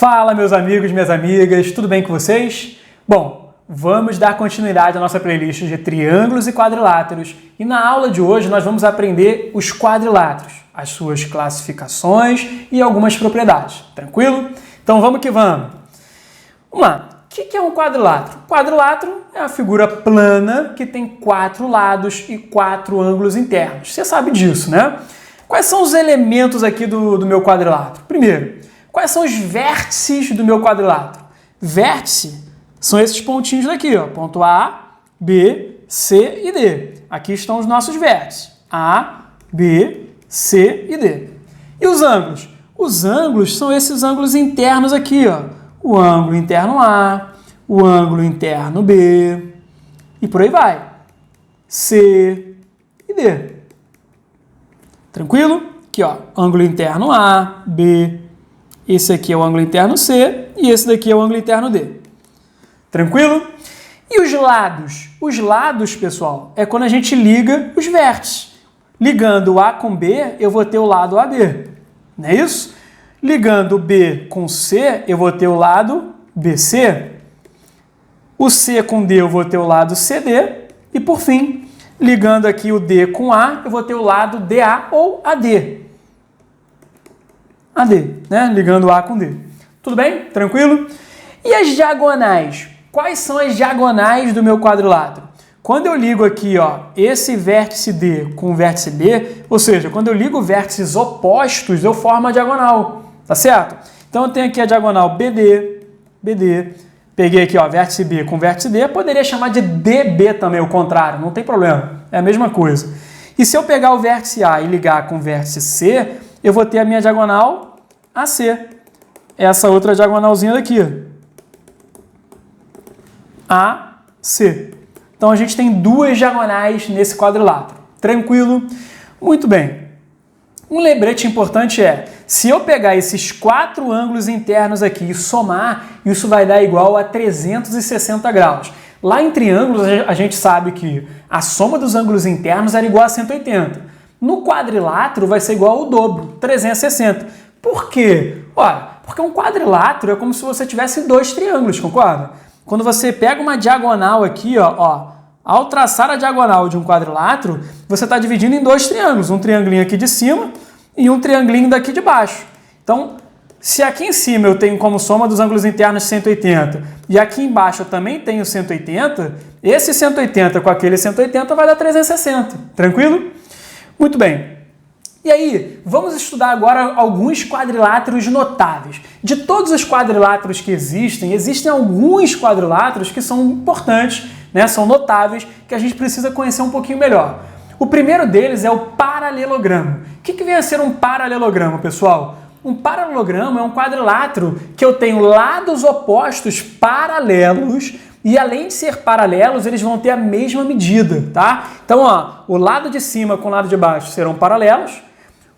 Fala, meus amigos, minhas amigas, tudo bem com vocês? Bom, vamos dar continuidade à nossa playlist de triângulos e quadriláteros e na aula de hoje nós vamos aprender os quadriláteros, as suas classificações e algumas propriedades, tranquilo? Então vamos que vamos! Vamos lá, o que é um quadrilátero? Quadrilátero é a figura plana que tem 4 lados e 4 ângulos internos, você sabe disso, né? Quais são os elementos aqui do meu quadrilátero? Primeiro, quais são os vértices do meu quadrilátero? Vértice são esses pontinhos daqui, ó, ponto A, B, C e D. Aqui estão os nossos vértices, A, B, C e D. E os ângulos? Os ângulos são esses ângulos internos aqui, ó. O ângulo interno A, o ângulo interno B e por aí vai. C e D. Tranquilo? Aqui, ó, ângulo interno A, B, esse aqui é o ângulo interno C e esse daqui é o ângulo interno D. Tranquilo? E os lados? Os lados, pessoal, é quando a gente liga os vértices. Ligando A com B, eu vou ter o lado AB. Não é isso? Ligando B com C, eu vou ter o lado BC. O C com D, eu vou ter o lado CD. E, por fim, ligando aqui o D com A, eu vou ter o lado DA ou AD. AD, né? Ligando A com D. Tudo bem? Tranquilo? E as diagonais? Quais são as diagonais do meu quadrilátero? Quando eu ligo aqui, ó, esse vértice D com o vértice B, ou seja, quando eu ligo vértices opostos, eu formo a diagonal, tá certo? Então eu tenho aqui a diagonal BD, BD, peguei aqui, ó, vértice B com vértice D, poderia chamar de DB também, o contrário, não tem problema, é a mesma coisa. E se eu pegar o vértice A e ligar com o vértice C, eu vou ter a minha diagonal AC. Essa outra diagonalzinha daqui. AC. Então a gente tem 2 diagonais nesse quadrilátero. Tranquilo? Muito bem. Um lembrete importante é, se eu pegar esses 4 ângulos internos aqui e somar, isso vai dar igual a 360 graus. Lá em triângulos a gente sabe que a soma dos ângulos internos era igual a 180. No quadrilátero vai ser igual ao dobro, 360. Por quê? Olha, porque um quadrilátero é como se você tivesse 2 triângulos, concorda? Quando você pega uma diagonal aqui, ó, ao traçar a diagonal de um quadrilátero, você está dividindo em 2 triângulos, um triangulinho aqui de cima e um triangulinho daqui de baixo. Então, se aqui em cima eu tenho como soma dos ângulos internos 180 e aqui embaixo eu também tenho 180, esse 180 com aquele 180 vai dar 360. Tranquilo? Muito bem. E aí, vamos estudar agora alguns quadriláteros notáveis. De todos os quadriláteros que existem alguns quadriláteros que são importantes, né? São notáveis, que a gente precisa conhecer um pouquinho melhor. O primeiro deles é o paralelogramo. O que vem a ser um paralelogramo, pessoal? Um paralelogramo é um quadrilátero que eu tenho lados opostos paralelos e além de ser paralelos, eles vão ter a mesma medida, tá? Então, ó, o lado de cima com o lado de baixo serão paralelos,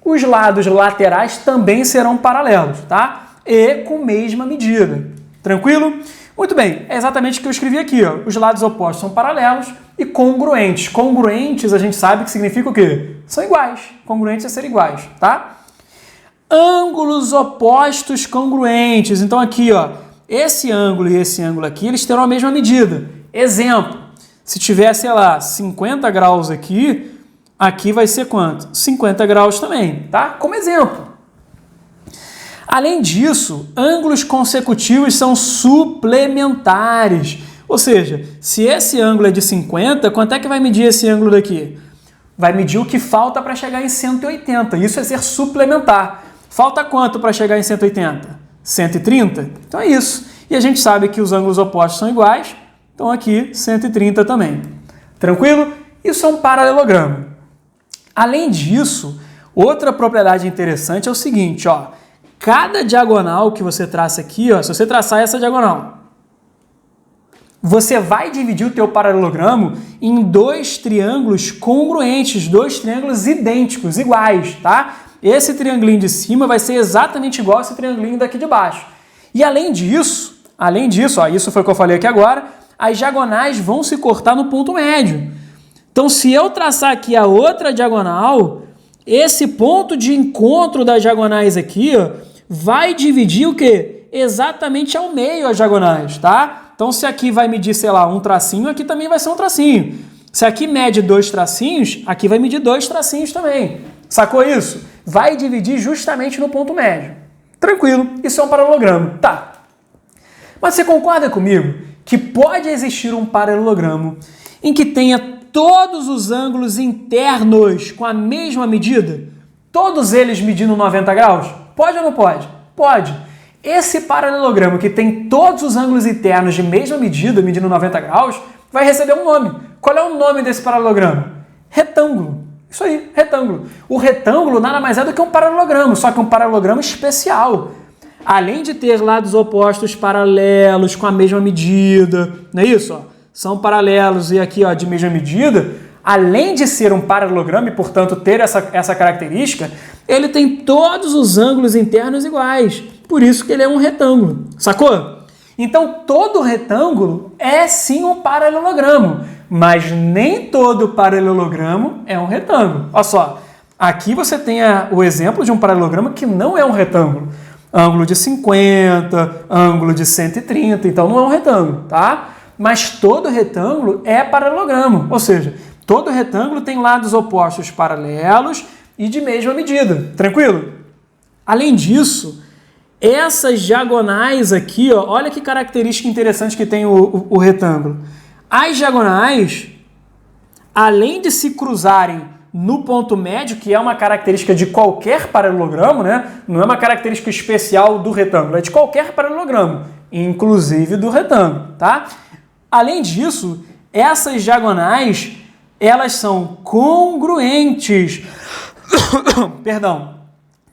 os lados laterais também serão paralelos, tá? E com mesma medida. Tranquilo? Muito bem, é exatamente o que eu escrevi aqui, ó. Os lados opostos são paralelos e congruentes. Congruentes a gente sabe que significa o quê? São iguais. Congruentes é ser iguais, tá? Ângulos opostos congruentes. Então aqui, ó, esse ângulo e esse ângulo aqui, eles terão a mesma medida. Exemplo, se tiver, sei lá, 50 graus aqui, aqui vai ser quanto? 50 graus também, tá? Como exemplo. Além disso, ângulos consecutivos são suplementares. Ou seja, se esse ângulo é de 50, quanto é que vai medir esse ângulo daqui? Vai medir o que falta para chegar em 180. Isso é ser suplementar. Falta quanto para chegar em 180? 130? Então é isso. E a gente sabe que os ângulos opostos são iguais, então aqui 130 também. Tranquilo? Isso é um paralelogramo. Além disso, outra propriedade interessante é o seguinte, ó, cada diagonal que você traça aqui, ó, se você traçar essa diagonal, você vai dividir o teu paralelogramo em 2 triângulos congruentes, 2 triângulos idênticos, iguais, tá? Esse triangulinho de cima vai ser exatamente igual a esse triangulinho daqui de baixo. E além disso, ó, isso foi o que eu falei aqui agora, as diagonais vão se cortar no ponto médio. Então, se eu traçar aqui a outra diagonal, esse ponto de encontro das diagonais aqui, ó, vai dividir o quê? exatamente ao meio as diagonais, tá? Então, se aqui vai medir, sei lá, um tracinho, aqui também vai ser um tracinho. Se aqui mede 2 tracinhos, aqui vai medir 2 tracinhos também. Sacou isso? Vai dividir justamente no ponto médio. Tranquilo, isso é um paralelogramo. Tá. Mas você concorda comigo que pode existir um paralelogramo em que tenha todos os ângulos internos com a mesma medida? Todos eles medindo 90 graus? Pode ou não pode? Pode. Esse paralelogramo que tem todos os ângulos internos de mesma medida, medindo 90 graus, vai receber um nome. Qual é o nome desse paralelogramo? Retângulo. Isso aí, retângulo. O retângulo nada mais é do que um paralelogramo, só que um paralelogramo especial. Além de ter lados opostos paralelos com a mesma medida, não é isso? Ó, são paralelos e aqui ó, de mesma medida, além de ser um paralelogramo e, portanto, ter essa característica, ele tem todos os ângulos internos iguais. Por isso que ele é um retângulo. Sacou? Então, todo retângulo é sim um paralelogramo, mas nem todo paralelogramo é um retângulo. Olha só, aqui você tem o exemplo de um paralelogramo que não é um retângulo. Ângulo de 50, ângulo de 130, então não é um retângulo, tá? Mas todo retângulo é paralelogramo, ou seja, todo retângulo tem lados opostos paralelos e de mesma medida, tranquilo? Além disso, essas diagonais aqui, ó, olha que característica interessante que tem o retângulo. As diagonais, além de se cruzarem no ponto médio, que é uma característica de qualquer paralelogramo, né? Não é uma característica especial do retângulo, é de qualquer paralelogramo, inclusive do retângulo, tá? Além disso, essas diagonais, elas são congruentes. Perdão.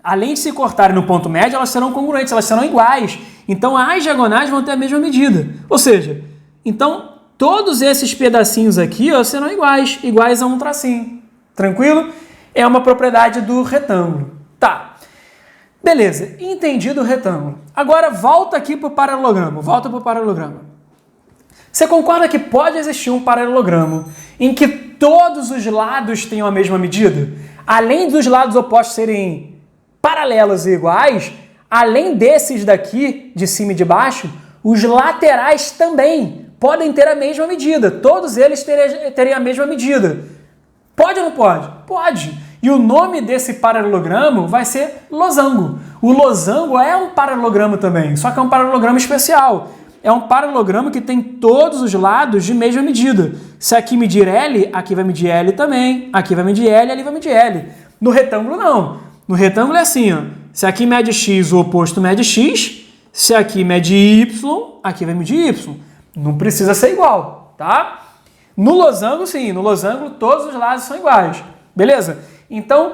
Além de se cortarem no ponto médio, elas serão congruentes, elas serão iguais. Então, as diagonais vão ter a mesma medida. Ou seja, então, todos esses pedacinhos aqui ó, serão iguais a um tracinho. Tranquilo? É uma propriedade do retângulo. Tá. Beleza, entendido o retângulo. Agora, volta aqui para o paralelogramo. Volta para o paralelogramo. Você concorda que pode existir um paralelogramo em que todos os lados tenham a mesma medida? Além dos lados opostos serem paralelos e iguais, além desses daqui, de cima e de baixo, os laterais também podem ter a mesma medida. Todos eles terem a mesma medida. Pode ou não pode? Pode. E o nome desse paralelogramo vai ser losango. O losango é um paralelogramo também, só que é um paralelogramo especial. É um paralelogramo que tem todos os lados de mesma medida. Se aqui medir L, aqui vai medir L também. Aqui vai medir L, ali vai medir L. No retângulo, não. No retângulo é assim, ó. Se aqui mede X, o oposto mede X. Se aqui mede Y, aqui vai medir Y. Não precisa ser igual, tá? No losango, sim. No losango, todos os lados são iguais. Beleza? Então,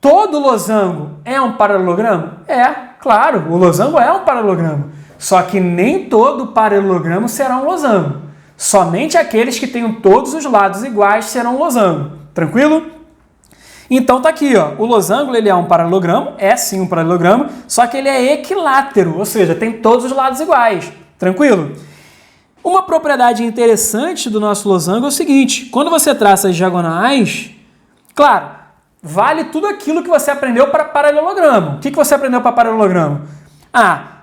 todo losango é um paralelogramo? É, claro. O losango é um paralelogramo. Só que nem todo paralelogramo será um losango. Somente aqueles que tenham todos os lados iguais serão um losango. Tranquilo? Então tá aqui, ó. O losango ele é um paralelogramo, é sim um paralelogramo, só que ele é equilátero, ou seja, tem todos os lados iguais. Tranquilo? Uma propriedade interessante do nosso losango é o seguinte: quando você traça as diagonais, claro, vale tudo aquilo que você aprendeu para paralelogramo. O que você aprendeu para paralelogramo?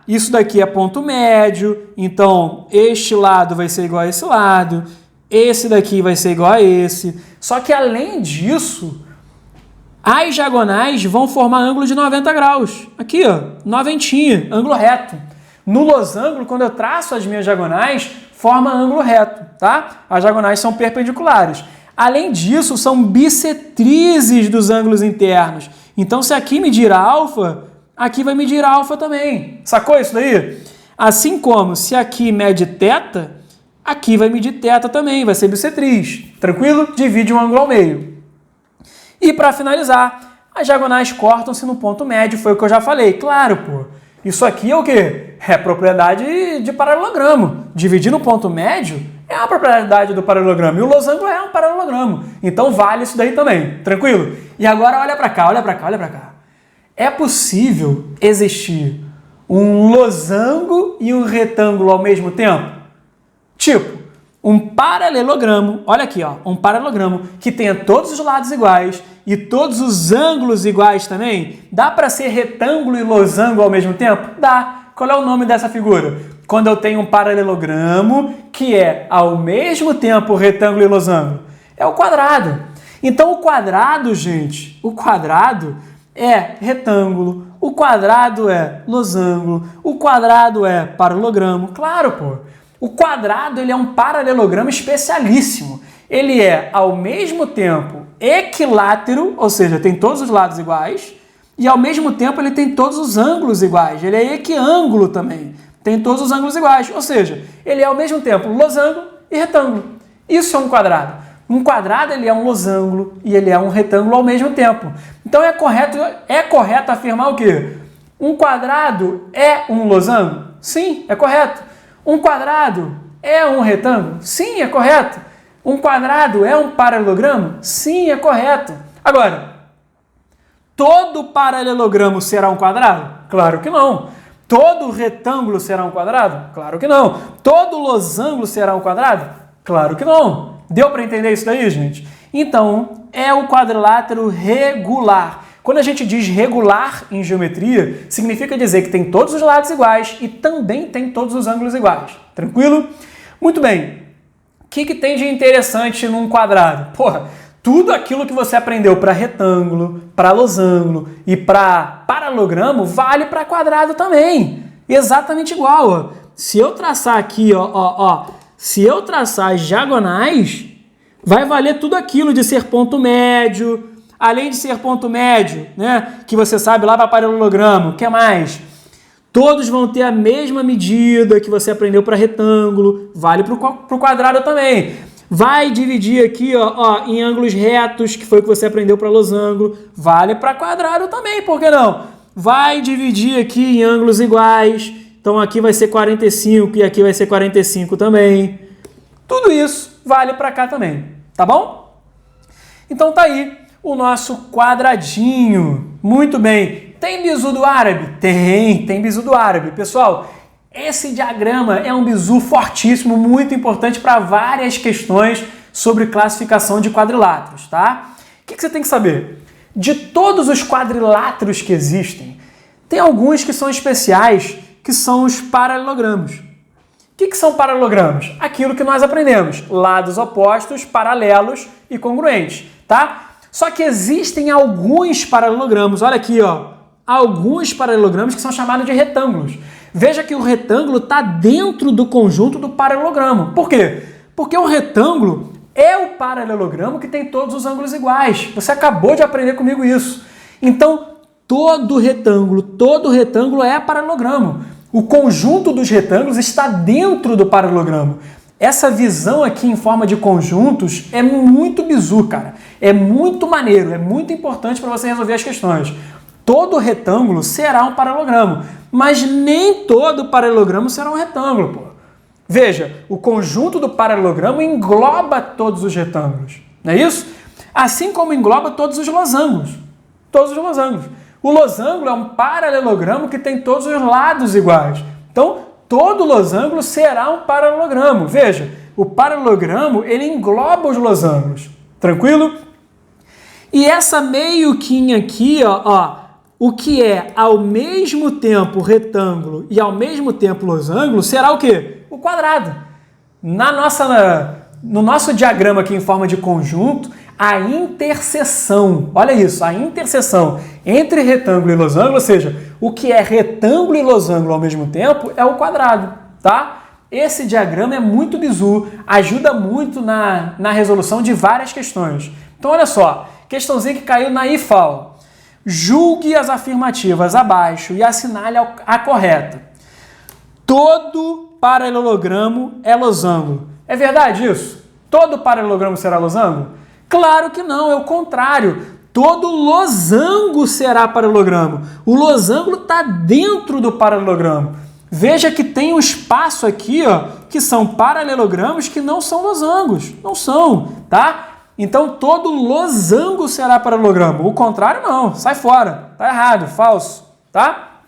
Isso daqui é ponto médio, então este lado vai ser igual a esse lado, esse daqui vai ser igual a esse. Só que além disso, as diagonais vão formar ângulo de 90 graus. Aqui, ó, noventinha, ângulo reto. No losango, quando eu traço as minhas diagonais, forma ângulo reto, tá? As diagonais são perpendiculares. Além disso, são bissetrizes dos ângulos internos. Então, se aqui medir alfa, aqui vai medir alfa também. Sacou isso daí? Assim como se aqui mede θ, aqui vai medir θ também, vai ser bissetriz. Tranquilo? Divide um ângulo ao meio. E para finalizar, as diagonais cortam-se no ponto médio, foi o que eu já falei. Claro, pô. Isso aqui é o quê? É propriedade de paralelogramo. Dividir no ponto médio é uma propriedade do paralelogramo. E o losango é um paralelogramo. Então vale isso daí também. Tranquilo? E agora olha para cá, olha para cá, olha para cá. É possível existir um losango e um retângulo ao mesmo tempo? Tipo, um paralelogramo, olha aqui, ó, um paralelogramo que tenha todos os lados iguais e todos os ângulos iguais também? Dá para ser retângulo e losango ao mesmo tempo? Dá. Qual é o nome dessa figura? Quando eu tenho um paralelogramo que é ao mesmo tempo retângulo e losango. É o quadrado. Então o quadrado, gente, o quadrado é retângulo, o quadrado é losango, o quadrado é paralelogramo. Claro, pô. O quadrado ele é um paralelogramo especialíssimo. Ele é, ao mesmo tempo, equilátero, ou seja, tem todos os lados iguais, e ao mesmo tempo ele tem todos os ângulos iguais. Ele é equiângulo também, tem todos os ângulos iguais, ou seja, ele é ao mesmo tempo losango e retângulo. Isso é um quadrado. Um quadrado ele é um losango e ele é um retângulo ao mesmo tempo. Então é correto afirmar o quê? Um quadrado é um losango? Sim, é correto. Um quadrado é um retângulo? Sim, é correto. Um quadrado é um paralelogramo? Sim, é correto. Agora, todo paralelogramo será um quadrado? Claro que não. Todo retângulo será um quadrado? Claro que não. Todo losango será um quadrado? Claro que não. Deu para entender isso daí, gente? Então, é o quadrilátero regular. Quando a gente diz regular em geometria, significa dizer que tem todos os lados iguais e também tem todos os ângulos iguais. Tranquilo? Muito bem. O que tem de interessante num quadrado? Porra, tudo aquilo que você aprendeu para retângulo, para losango e para paralelogramo vale para quadrado também. Exatamente igual. Ó. Se eu traçar aqui, se eu traçar as diagonais, vai valer tudo aquilo de ser ponto médio. Além de ser ponto médio, né, que você sabe lá para paralelogramo, o que mais? Todos vão ter a mesma medida que você aprendeu para retângulo, vale para o quadrado também. Vai dividir aqui em ângulos retos, que foi o que você aprendeu para losango, vale para quadrado também, por que não? Vai dividir aqui em ângulos iguais, então aqui vai ser 45 e aqui vai ser 45 também. Tudo isso vale para cá também, tá bom? Então tá aí o nosso quadradinho. Muito bem. Tem bizu do árabe? Tem bizu do árabe. Pessoal, esse diagrama é um bizu fortíssimo, muito importante para várias questões sobre classificação de quadriláteros, tá? O que você tem que saber? De todos os quadriláteros que existem, tem alguns que são especiais, que são os paralelogramos. O que são paralelogramos? Aquilo que nós aprendemos, lados opostos, paralelos e congruentes, tá? Só que existem alguns paralelogramos, olha aqui, alguns paralelogramos que são chamados de retângulos. Veja que o retângulo está dentro do conjunto do paralelogramo. Por quê? Porque o retângulo é o paralelogramo que tem todos os ângulos iguais. Você acabou de aprender comigo isso. Então, todo retângulo é paralelogramo. O conjunto dos retângulos está dentro do paralelogramo. Essa visão aqui em forma de conjuntos é muito bizu, cara. É muito maneiro, é muito importante para você resolver as questões. Todo retângulo será um paralelogramo, mas nem todo paralelogramo será um retângulo, pô. Veja, o conjunto do paralelogramo engloba todos os retângulos, não é isso? Assim como engloba todos os losangos. Todos os losangos. O losango é um paralelogramo que tem todos os lados iguais. Então, todo losango será um paralelogramo. Veja, o paralelogramo ele engloba os losangos. Tranquilo? E essa meioquinha aqui, o que é ao mesmo tempo retângulo e ao mesmo tempo losango, será o quê? O quadrado. No nosso diagrama aqui em forma de conjunto, a interseção, olha isso, a interseção entre retângulo e losango, ou seja, o que é retângulo e losango ao mesmo tempo é o quadrado, tá? Esse diagrama é muito bizu, ajuda muito na resolução de várias questões. Então, olha só, questãozinha que caiu na IFAL. Julgue as afirmativas abaixo e assinale a correta. Todo paralelogramo é losango. É verdade isso? Todo paralelogramo será losango? Claro que não, é o contrário. Todo losango será paralelogramo. O losango está dentro do paralelogramo. Veja que tem um espaço aqui, que são paralelogramos que não são losangos. Não são, tá? Então, todo losango será paralelogramo. O contrário, não. Sai fora. Tá errado, falso, tá?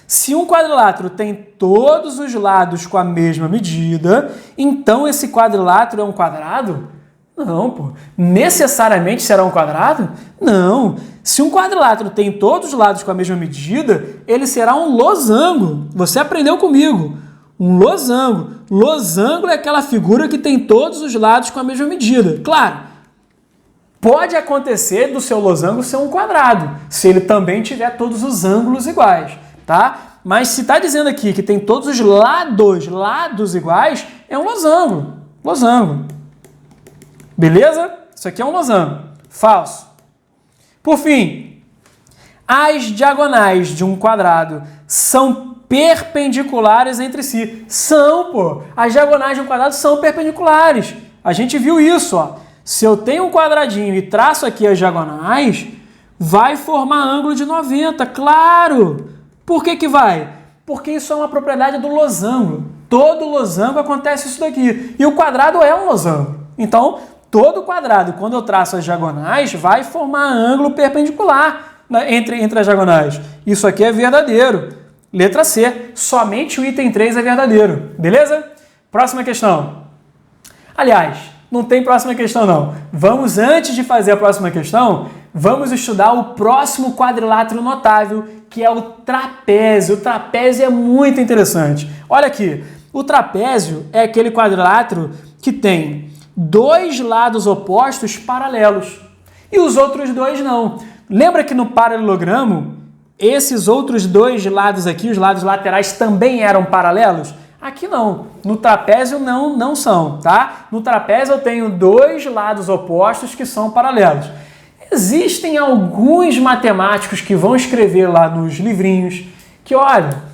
Se um quadrilátero tem todos os lados com a mesma medida, então esse quadrilátero é um quadrado? Não, pô. Necessariamente será um quadrado? Não. Se um quadrilátero tem todos os lados com a mesma medida, ele será um losango. Você aprendeu comigo. Um losango. Losango é aquela figura que tem todos os lados com a mesma medida. Claro, pode acontecer do seu losango ser um quadrado, se ele também tiver todos os ângulos iguais, tá? Mas se está dizendo aqui que tem todos os lados iguais, é um losango. Losango. Beleza? Isso aqui é um losango. Falso. Por fim, as diagonais de um quadrado são perpendiculares entre si. São, pô! As diagonais de um quadrado são perpendiculares. A gente viu isso, ó. Se eu tenho um quadradinho e traço aqui as diagonais, vai formar ângulo de 90, claro! Por que que vai? Porque isso é uma propriedade do losango. Todo losango acontece isso daqui. E o quadrado é um losango. Então, todo quadrado, quando eu traço as diagonais, vai formar ângulo perpendicular entre as diagonais. Isso aqui é verdadeiro. Letra C. Somente o item 3 é verdadeiro. Beleza? Próxima questão. Aliás, não tem próxima questão não. Vamos, antes de fazer a próxima questão, vamos estudar o próximo quadrilátero notável, que é o trapézio. O trapézio é muito interessante. Olha aqui. O trapézio é aquele quadrilátero que tem dois lados opostos paralelos e os outros dois não. Lembra que no paralelogramo, esses outros dois lados aqui, os lados laterais, também eram paralelos? Aqui não. No trapézio não são, tá? No trapézio eu tenho dois lados opostos que são paralelos. Existem alguns matemáticos que vão escrever lá nos livrinhos que, olha,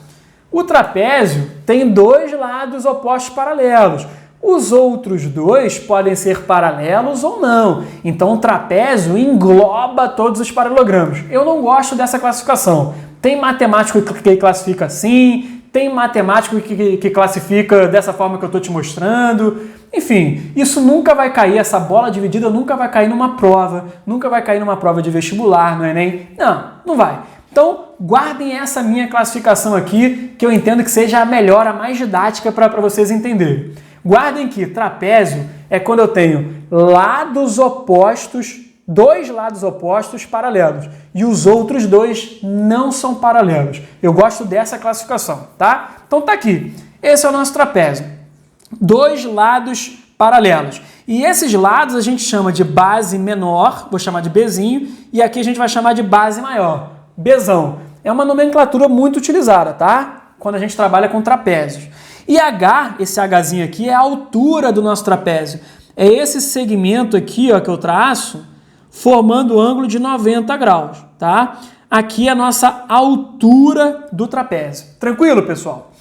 o trapézio tem dois lados opostos paralelos. Os outros dois podem ser paralelos ou não. Então, o trapézio engloba todos os paralelogramos. Eu não gosto dessa classificação. Tem matemático que classifica assim, tem matemático que classifica dessa forma que eu estou te mostrando. Enfim, isso nunca vai cair, essa bola dividida nunca vai cair numa prova, nunca vai cair numa prova de vestibular, no Enem. Não vai. Então, guardem essa minha classificação aqui, que eu entendo que seja a melhor, a mais didática para vocês entenderem. Guardem que trapézio é quando eu tenho lados opostos, dois lados opostos paralelos, e os outros dois não são paralelos. Eu gosto dessa classificação, tá? Então tá aqui. Esse é o nosso trapézio. Dois lados paralelos. E esses lados a gente chama de base menor, vou chamar de Bzinho, e aqui a gente vai chamar de base maior, Bzão. É uma nomenclatura muito utilizada, tá? Quando a gente trabalha com trapézios. E H, esse Hzinho aqui, é a altura do nosso trapézio. É esse segmento aqui, ó, que eu traço, formando o ângulo de 90 graus, tá? Aqui é a nossa altura do trapézio. Tranquilo, pessoal?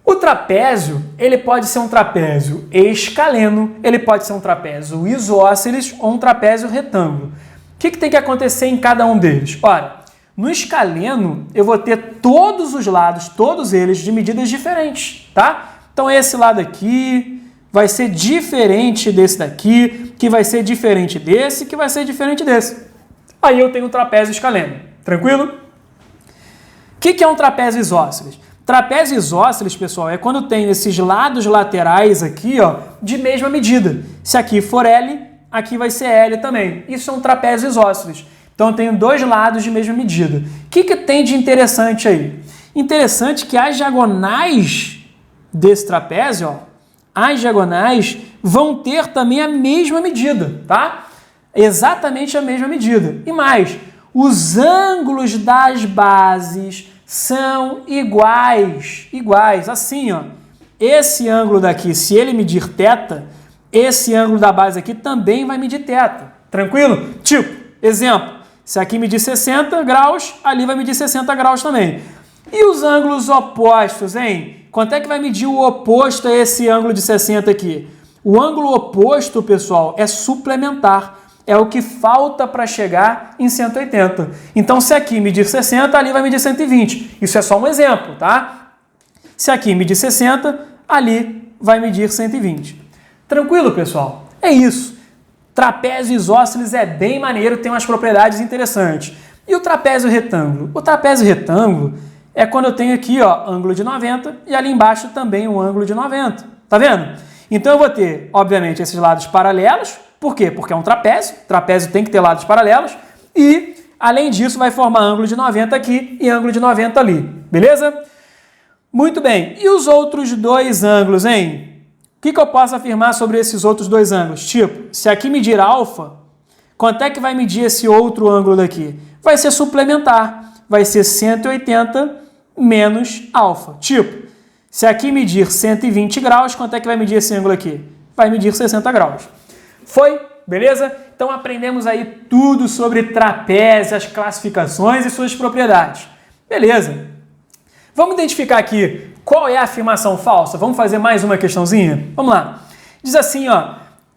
O trapézio, ele pode ser um trapézio escaleno, ele pode ser um trapézio isósceles ou um trapézio retângulo. O que tem que acontecer em cada um deles? Olha, no escaleno, eu vou ter todos os lados, todos eles, de medidas diferentes, tá? Então, esse lado aqui vai ser diferente desse daqui, que vai ser diferente desse, que vai ser diferente desse. Aí eu tenho um trapézio escaleno. Tranquilo? O que é um trapézio isósceles? Trapézio isósceles, pessoal, é quando eu tenho esses lados laterais aqui, ó, de mesma medida. Se aqui for L, aqui vai ser L também. Isso é um trapézio isósceles. Então, eu tenho dois lados de mesma medida. O que tem de interessante aí? Interessante que as diagonais desse trapézio, ó, as diagonais vão ter também a mesma medida, tá? Exatamente a mesma medida. E mais, os ângulos das bases são iguais. Iguais, assim, ó. Esse ângulo daqui, se ele medir θ, esse ângulo da base aqui também vai medir θ. Tranquilo? Tipo, exemplo. Se aqui medir 60 graus, ali vai medir 60 graus também. E os ângulos opostos, hein? Quanto é que vai medir o oposto a esse ângulo de 60 aqui? O ângulo oposto, pessoal, é suplementar. É o que falta para chegar em 180. Então, se aqui medir 60, ali vai medir 120. Isso é só um exemplo, tá? Se aqui medir 60, ali vai medir 120. Tranquilo, pessoal? É isso. Trapézio isósceles é bem maneiro, tem umas propriedades interessantes. E o trapézio retângulo? O trapézio retângulo é quando eu tenho aqui, ó, ângulo de 90 e ali embaixo também um ângulo de 90. Tá vendo? Então eu vou ter, obviamente, esses lados paralelos. Por quê? Porque é um trapézio. Trapézio tem que ter lados paralelos. E, além disso, vai formar ângulo de 90 aqui e ângulo de 90 ali. Beleza? Muito bem. E os outros dois ângulos, hein? O que eu posso afirmar sobre esses outros dois ângulos? Tipo, se aqui medir alfa, quanto é que vai medir esse outro ângulo daqui? Vai ser suplementar. Vai ser 180 menos alfa. Tipo, se aqui medir 120 graus, quanto é que vai medir esse ângulo aqui? Vai medir 60 graus. Foi? Beleza? Então aprendemos aí tudo sobre trapézio, as classificações e suas propriedades. Beleza. Vamos identificar aqui qual é a afirmação falsa. Vamos fazer mais uma questãozinha? Vamos lá. Diz assim, ó.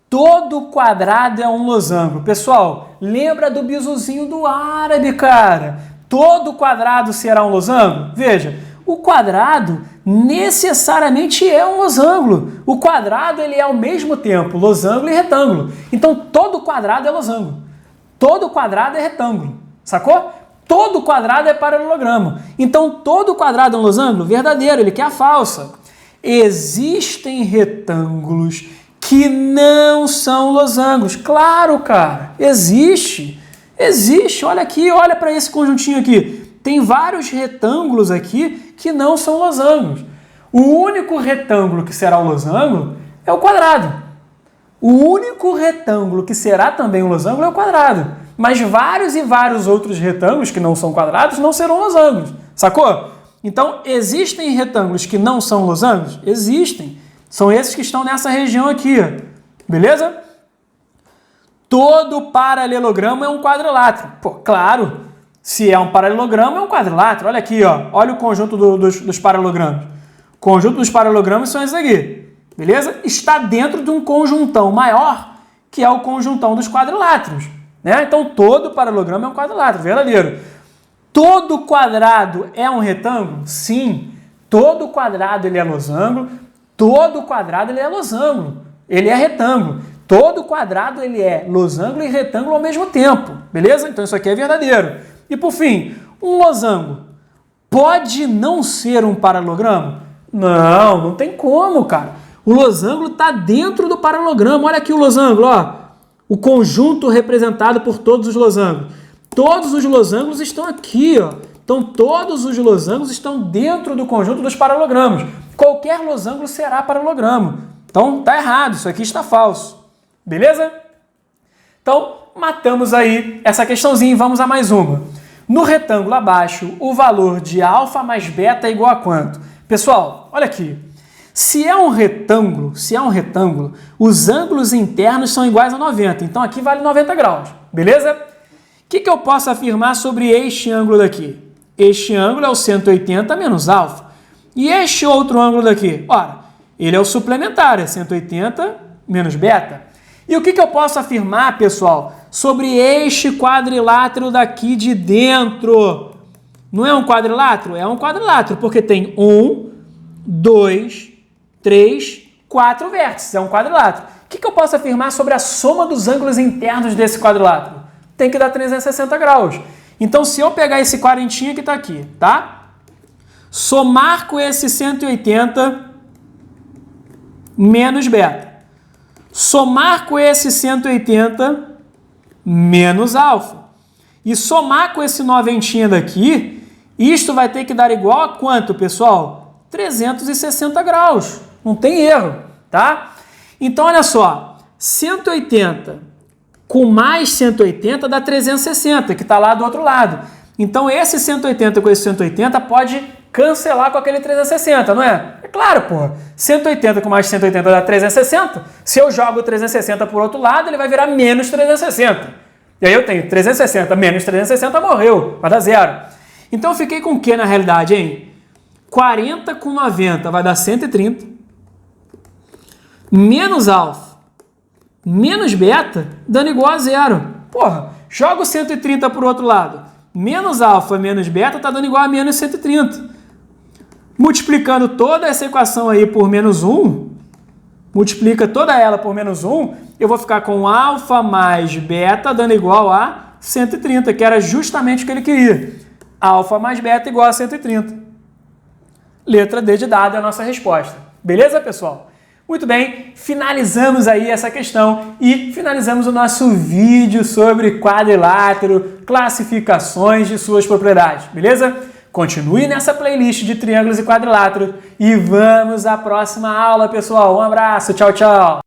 Todo quadrado é um losango. Pessoal, lembra do bizuzinho do árabe, cara? Todo quadrado será um losango? Veja, o quadrado necessariamente é um losango. O quadrado ele é ao mesmo tempo losango e retângulo. Então todo quadrado é losango. Todo quadrado é retângulo. Sacou? Todo quadrado é paralelogramo. Então todo quadrado é um losango? Verdadeiro, ele quer a falsa. Existem retângulos que não são losangos. Claro, cara, existe. Existe, olha aqui, olha para esse conjuntinho aqui. Tem vários retângulos aqui que não são losangos. O único retângulo que será um losango é o quadrado. O único retângulo que será também um losango é o quadrado. Mas vários e vários outros retângulos que não são quadrados não serão losangos. Sacou? Então, existem retângulos que não são losangos? Existem. São esses que estão nessa região aqui. Beleza? Todo paralelogramo é um quadrilátero. Pô, claro. Se é um paralelogramo, é um quadrilátero. Olha aqui, ó. Olha o conjunto dos paralelogramos. O conjunto dos paralelogramos são esses aqui. Beleza? Está dentro de um conjuntão maior, que é o conjuntão dos quadriláteros. Né? Então, todo paralelogramo é um quadrilátero, verdadeiro. Todo quadrado é um retângulo? Sim. Todo quadrado ele é losango. Todo quadrado ele é losango. Ele é retângulo. Todo quadrado ele é losango e retângulo ao mesmo tempo. Beleza? Então, isso aqui é verdadeiro. E, por fim, um losango pode não ser um paralelogramo? Não, não tem como, cara. O losango está dentro do paralelogramo. Olha aqui o losango, ó. O conjunto representado por todos os losangos. Todos os losangos estão aqui, ó. Então, todos os losangos estão dentro do conjunto dos paralelogramos. Qualquer losango será paralelogramo. Então, tá errado. Isso aqui está falso. Beleza? Então, matamos aí essa questãozinha e vamos a mais uma. No retângulo abaixo, o valor de alfa mais beta é igual a quanto? Pessoal, olha aqui. Se é um retângulo, os ângulos internos são iguais a 90. Então, aqui vale 90 graus. Beleza? O que eu posso afirmar sobre este ângulo daqui? Este ângulo é o 180 menos alfa. E este outro ângulo daqui? Ora, ele é o suplementar, é 180 menos beta. E o que eu posso afirmar, pessoal, sobre este quadrilátero daqui de dentro? Não é um quadrilátero? É um quadrilátero, porque tem 1, 2, 3, 4 vértices. É um quadrilátero. O que eu posso afirmar sobre a soma dos ângulos internos desse quadrilátero? Tem que dar 360 graus. Então, se eu pegar esse quarentinha que está aqui, tá? Somar com esse 180 menos beta. Somar com esse 180 menos alfa. E somar com esse noventinha daqui, isto vai ter que dar igual a quanto, pessoal? 360 graus. Não tem erro, tá? Então, olha só. 180 com mais 180 dá 360, que está lá do outro lado. Então, esse 180 com esse 180 pode cancelar com aquele 360, não é? É claro, porra. 180 com mais 180 dá 360. Se eu jogo 360 por outro lado, ele vai virar menos 360. E aí eu tenho 360 menos 360, morreu. Vai dar zero. Então, eu fiquei com o que na realidade, hein? 40 com 90 vai dar 130. Menos alfa. Menos beta, dando igual a zero. Porra, joga o 130 para o outro lado. Menos alfa menos beta está dando igual a menos 130. Multiplicando toda essa equação aí por menos 1, multiplica toda ela por menos 1, eu vou ficar com alfa mais beta dando igual a 130, que era justamente o que ele queria. Alfa mais beta igual a 130. Letra D de dado é a nossa resposta. Beleza, pessoal? Muito bem, finalizamos aí essa questão e finalizamos o nosso vídeo sobre quadrilátero, classificações de suas propriedades, beleza? Continue nessa playlist de triângulos e quadriláteros e vamos à próxima aula, pessoal. Um abraço, tchau, tchau!